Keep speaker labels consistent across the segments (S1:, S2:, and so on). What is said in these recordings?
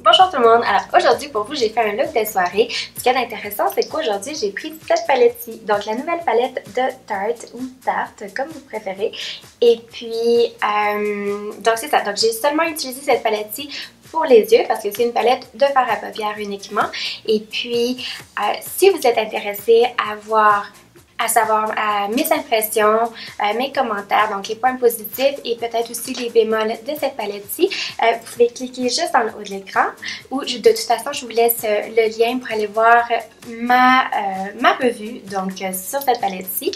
S1: Bonjour tout le monde! Alors aujourd'hui pour vous j'ai fait un look de soirée. Ce qui est intéressant c'est qu'aujourd'hui j'ai pris cette palette-ci, donc la nouvelle palette de Tarte ou Tarte comme vous préférez. Et puis donc c'est ça, donc j'ai seulement utilisé cette palette-ci pour les yeux parce que c'est une palette de fard à paupières uniquement. Et puis si vous êtes intéressé à savoir mes impressions, mes commentaires, donc les points positifs et peut-être aussi les bémols de cette palette-ci, vous pouvez cliquer juste dans le haut de l'écran ou de toute façon je vous laisse le lien pour aller voir ma revue donc sur cette palette-ci.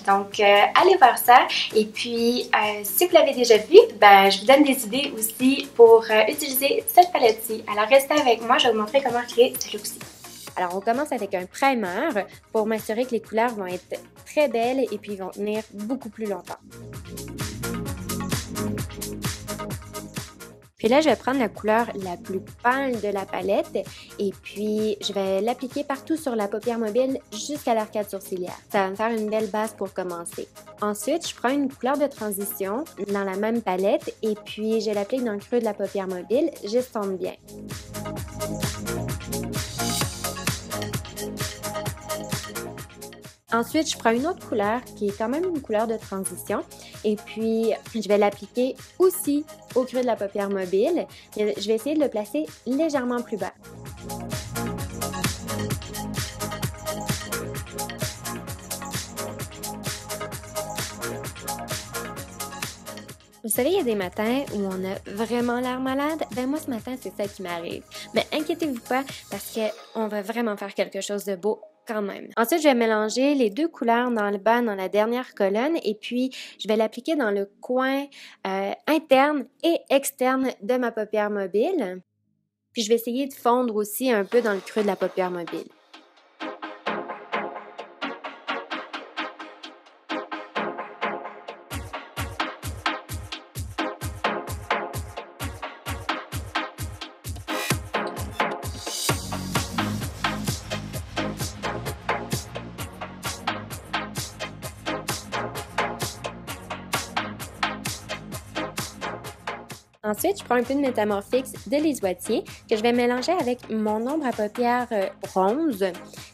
S1: Donc, allez voir ça. Et puis, si vous l'avez déjà vu, ben, je vous donne des idées aussi pour utiliser cette palette-ci. Alors, restez avec moi, je vais vous montrer comment créer ce look-ci. Alors, on commence avec un primer pour m'assurer que les couleurs vont être très belles et puis vont tenir beaucoup plus longtemps. Puis là, je vais prendre la couleur la plus pâle de la palette et puis je vais l'appliquer partout sur la paupière mobile jusqu'à l'arcade sourcilière. Ça va me faire une belle base pour commencer. Ensuite, je prends une couleur de transition dans la même palette et puis je l'applique dans le creux de la paupière mobile, j'estompe bien. Ensuite, je prends une autre couleur qui est quand même une couleur de transition et puis je vais l'appliquer aussi au creux de la paupière mobile. Je vais essayer de le placer légèrement plus bas. Vous savez, il y a des matins où on a vraiment l'air malade. Ben moi, ce matin, c'est ça qui m'arrive. Mais inquiétez-vous pas parce qu'on va vraiment faire quelque chose de beau quand même. Ensuite, je vais mélanger les deux couleurs dans le bas, dans la dernière colonne, et puis je vais l'appliquer dans le coin interne et externe de ma paupière mobile. Puis je vais essayer de fondre aussi un peu dans le creux de la paupière mobile. Ensuite, je prends un peu de Métamorphix de Lise Watier que je vais mélanger avec mon ombre à paupières bronze.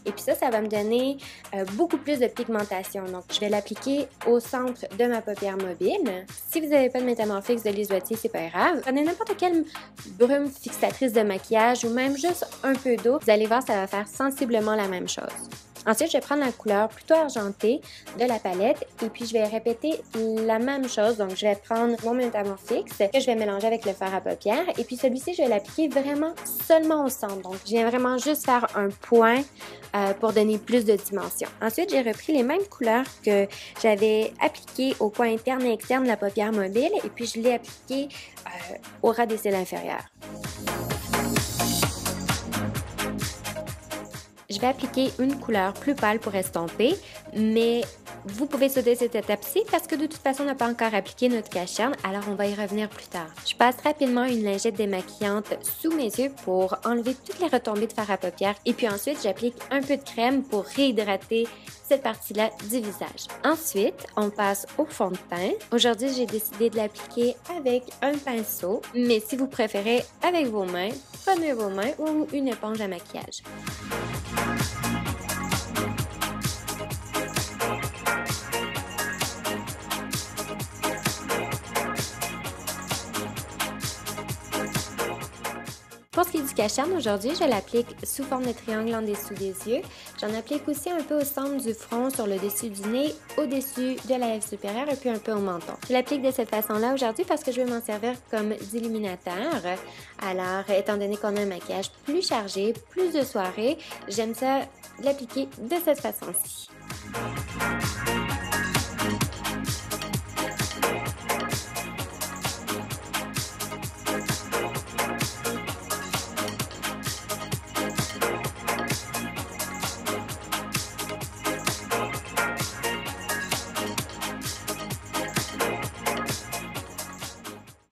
S1: Et puis ça va me donner beaucoup plus de pigmentation. Donc, je vais l'appliquer au centre de ma paupière mobile. Si vous n'avez pas de Métamorphix de Lise Watier, c'est pas grave. Prenez n'importe quelle brume fixatrice de maquillage ou même juste un peu d'eau. Vous allez voir, ça va faire sensiblement la même chose. Ensuite, je vais prendre la couleur plutôt argentée de la palette et puis je vais répéter la même chose. Donc, je vais prendre mon Métamorphix que je vais mélanger avec le fard à paupières et puis celui-ci, je vais l'appliquer vraiment seulement au centre. Donc, je viens vraiment juste faire un point pour donner plus de dimension. Ensuite, j'ai repris les mêmes couleurs que j'avais appliquées au coin interne et externe de la paupière mobile et puis je l'ai appliqué au ras des cils inférieurs. Je vais appliquer une couleur plus pâle pour estomper, mais vous pouvez sauter cette étape-ci parce que de toute façon, on n'a pas encore appliqué notre cache-cerne, alors on va y revenir plus tard. Je passe rapidement une lingette démaquillante sous mes yeux pour enlever toutes les retombées de fard à paupières et puis ensuite, j'applique un peu de crème pour réhydrater cette partie-là du visage. Ensuite, on passe au fond de teint. Aujourd'hui, j'ai décidé de l'appliquer avec un pinceau, mais si vous préférez avec vos mains, prenez vos mains ou une éponge à maquillage. Pour ce qui est du cache-cerne, aujourd'hui, je l'applique sous forme de triangle en dessous des yeux. J'en applique aussi un peu au centre du front, sur le dessus du nez, au-dessus de la lèvre supérieure et puis un peu au menton. Je l'applique de cette façon-là aujourd'hui parce que je vais m'en servir comme d'illuminateur. Alors, étant donné qu'on a un maquillage plus chargé, plus de soirée, j'aime ça l'appliquer de cette façon-ci.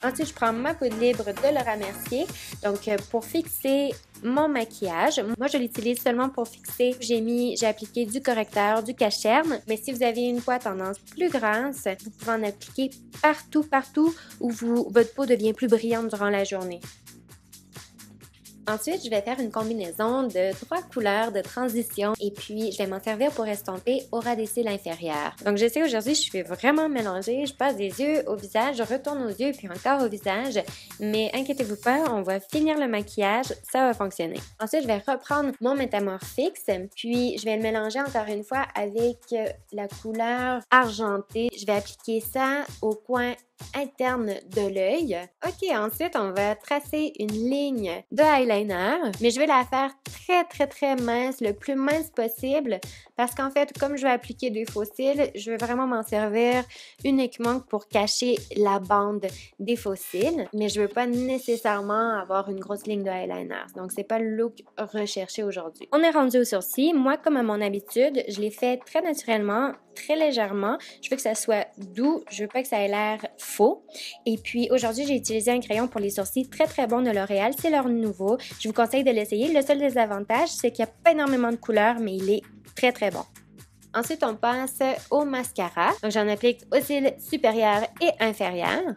S1: Ensuite, je prends ma poudre libre de Laura Mercier. Donc, pour fixer mon maquillage, moi, je l'utilise seulement pour fixer. J'ai appliqué du correcteur, du cache-cerne. Mais si vous avez une peau à tendance plus grasse, vous pouvez en appliquer partout où votre peau devient plus brillante durant la journée. Ensuite, je vais faire une combinaison de 3 couleurs de transition et puis je vais m'en servir pour estomper au ras des cils inférieurs. Donc je sais aujourd'hui, je fais vraiment mélanger, je passe des yeux au visage, je retourne aux yeux puis encore au visage, mais inquiétez-vous pas, on va finir le maquillage, ça va fonctionner. Ensuite, je vais reprendre mon Metamorphix, puis je vais le mélanger encore une fois avec la couleur argentée. Je vais appliquer ça au coin interne de l'œil. Ok, ensuite on va tracer une ligne de eyeliner, mais je vais la faire très mince, le plus mince possible, parce qu'en fait, comme je vais appliquer des faux cils, je vais vraiment m'en servir uniquement pour cacher la bande des faux cils, mais je veux pas nécessairement avoir une grosse ligne de eyeliner, donc c'est pas le look recherché aujourd'hui. On est rendu au sourcil. Moi, comme à mon habitude, je l'ai fait très naturellement, très légèrement. Je veux que ça soit doux, je veux pas que ça ait l'air faux. Et puis aujourd'hui, j'ai utilisé un crayon pour les sourcils très bon de L'Oréal, c'est leur nouveau. Je vous conseille de l'essayer. Le seul désavantage, c'est qu'il n'y a pas énormément de couleurs, mais il est très bon. Ensuite, on passe au mascara. Donc j'en applique aux cils supérieurs et inférieurs.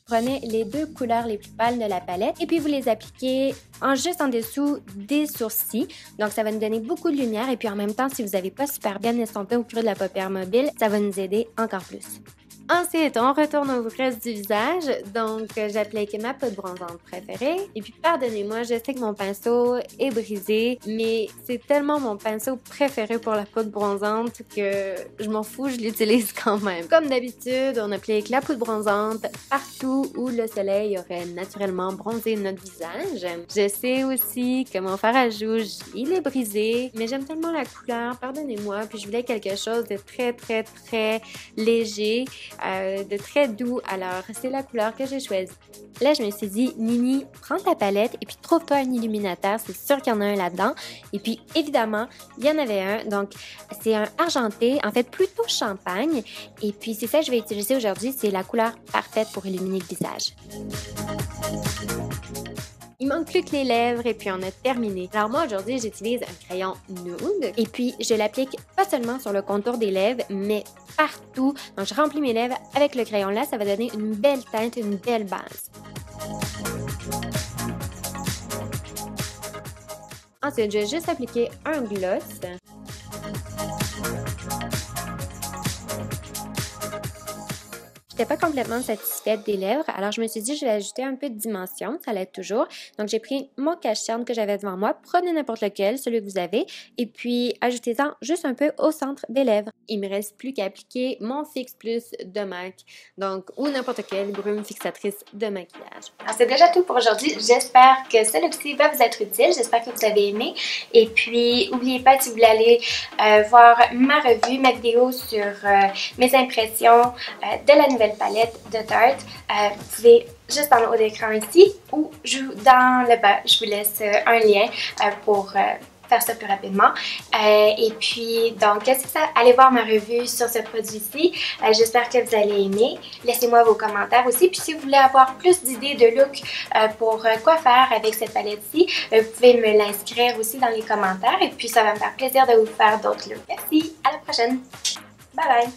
S1: Prenez les 2 couleurs les plus pâles de la palette et puis vous les appliquez juste en dessous des sourcils. Donc ça va nous donner beaucoup de lumière et puis en même temps, si vous n'avez pas super bien estompé au creux de la paupière mobile, ça va nous aider encore plus. Ensuite, on retourne au reste du visage. Donc, j'applique ma poudre bronzante préférée. Et puis, pardonnez-moi, je sais que mon pinceau est brisé, mais c'est tellement mon pinceau préféré pour la poudre bronzante que je m'en fous, je l'utilise quand même. Comme d'habitude, on applique la poudre bronzante partout où le soleil aurait naturellement bronzé notre visage. Je sais aussi que mon fard à joues, il est brisé, mais j'aime tellement la couleur, pardonnez-moi. Puis, je voulais quelque chose de très léger. De très doux, alors c'est la couleur que j'ai choisie. Là, je me suis dit, Nini, prends ta palette et puis trouve-toi un illuminateur, c'est sûr qu'il y en a un là-dedans. Et puis, évidemment, il y en avait un, donc c'est un argenté, en fait plutôt champagne. Et puis, c'est ça que je vais utiliser aujourd'hui, c'est la couleur parfaite pour illuminer le visage. Il manque plus que les lèvres et puis on a terminé. Alors moi aujourd'hui j'utilise un crayon nude et puis je l'applique pas seulement sur le contour des lèvres mais partout. Donc je remplis mes lèvres avec le crayon là, ça va donner une belle teinte, une belle base. Ensuite je vais juste appliquer un gloss. J'étais pas complètement satisfaite des lèvres, alors je me suis dit je vais ajouter un peu de dimension, ça l'aide toujours. Donc j'ai pris mon cache-cerne que j'avais devant moi, prenez n'importe lequel, celui que vous avez, et puis ajoutez-en juste un peu au centre des lèvres. Il me reste plus qu'à appliquer mon Fix Plus de MAC, donc ou n'importe quelle brume fixatrice de maquillage. Alors c'est déjà tout pour aujourd'hui, j'espère que ce look-ci va vous être utile, j'espère que vous avez aimé, et puis n'oubliez pas si vous voulez aller voir ma revue, ma vidéo sur mes impressions de la nouvelle palette de Tarte. Vous pouvez juste dans le haut d'écran ici ou dans le bas, je vous laisse un lien pour faire ça plus rapidement. Et puis, donc, c'est ça. Allez voir ma revue sur ce produit-ci. J'espère que vous allez aimer. Laissez-moi vos commentaires aussi. Puis, si vous voulez avoir plus d'idées de look pour quoi faire avec cette palette-ci, vous pouvez me l'inscrire aussi dans les commentaires. Et puis, ça va me faire plaisir de vous faire d'autres looks. Merci. À la prochaine. Bye bye.